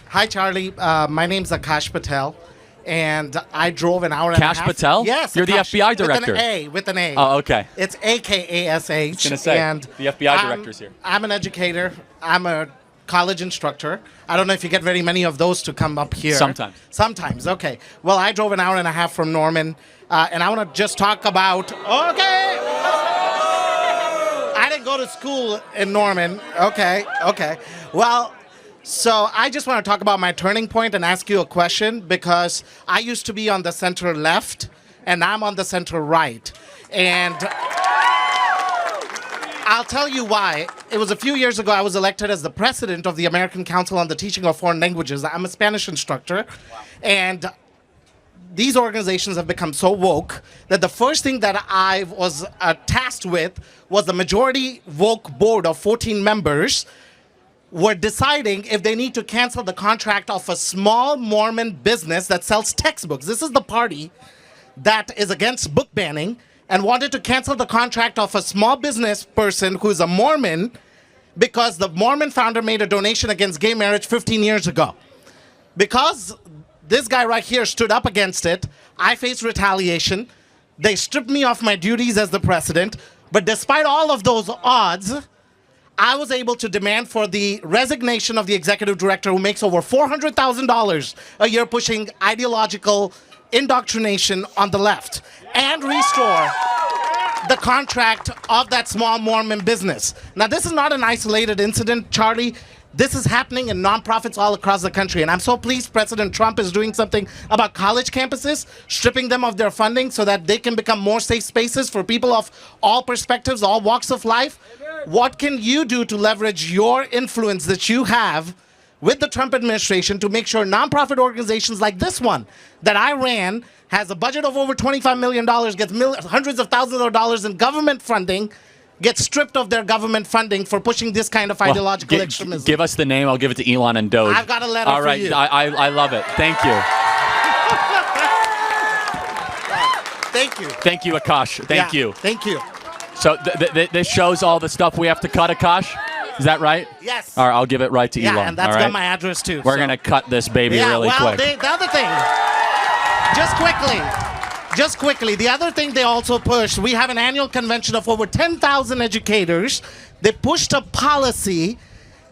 Hi, Charlie. My name's Akash Patel, and I drove an hour and a half. Kash Patel? Yes. You're the Akash, FBI director. With an A. Oh, okay. It's AKASH. I was going to say, and the FBI director's here. I'm an educator. I'm a college instructor. I don't know if you get very many of those to come up here. Sometimes. Sometimes, okay. Well, I drove an hour and a half from Norman, and I want to just talk about... Okay! I didn't go to school in Norman. Okay. Well... So I just want to talk about my turning point and ask you a question, because I used to be on the center left and I'm on the center right. And I'll tell you why. It was a few years ago I was elected as the president of the American Council on the Teaching of Foreign Languages. I'm a Spanish instructor. Wow. And these organizations have become so woke that the first thing that I was tasked with was the majority woke board of 14 members were deciding if they need to cancel the contract of a small Mormon business that sells textbooks. This is the party that is against book banning and wanted to cancel the contract of a small business person who's a Mormon because the Mormon founder made a donation against gay marriage 15 years ago. Because this guy right here stood up against it, I faced retaliation. They stripped me of my duties as the president. But despite all of those odds, I was able to demand for the resignation of the executive director who makes over $400,000 a year pushing ideological indoctrination on the left and restore the contract of that small Mormon business. Now, this is not an isolated incident, Charlie. This is happening in nonprofits all across the country. And I'm so pleased President Trump is doing something about college campuses, stripping them of their funding so that they can become more safe spaces for people of all perspectives, all walks of life. What can you do to leverage your influence that you have with the Trump administration to make sure nonprofit organizations like this one that I ran has a budget of over $25 million, gets hundreds of thousands of dollars in government funding, gets stripped of their government funding for pushing this kind of ideological extremism? Give us the name. I'll give it to Elon and Doge. I've got a letter All right. for you. I love it. Thank you. Thank you. Thank you, Akash. Thank you. Thank you. So this shows all the stuff we have to cut, Akash? Is that right? Yes. All right, I'll give it right to Elon. Yeah, and that's all right? got my address too. We're going to cut this baby really quick. The other thing, just quickly, the other thing they also pushed, we have an annual convention of over 10,000 educators. They pushed a policy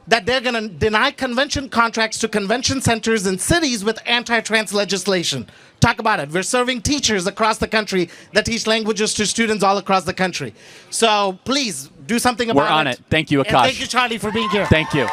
that they're going to deny convention contracts to convention centers in cities with anti-trans legislation. Talk about it. We're serving teachers across the country that teach languages to students all across the country. So please do something about it. We're on it. Thank you, Akash. And thank you, Charlie, for being here. Thank you.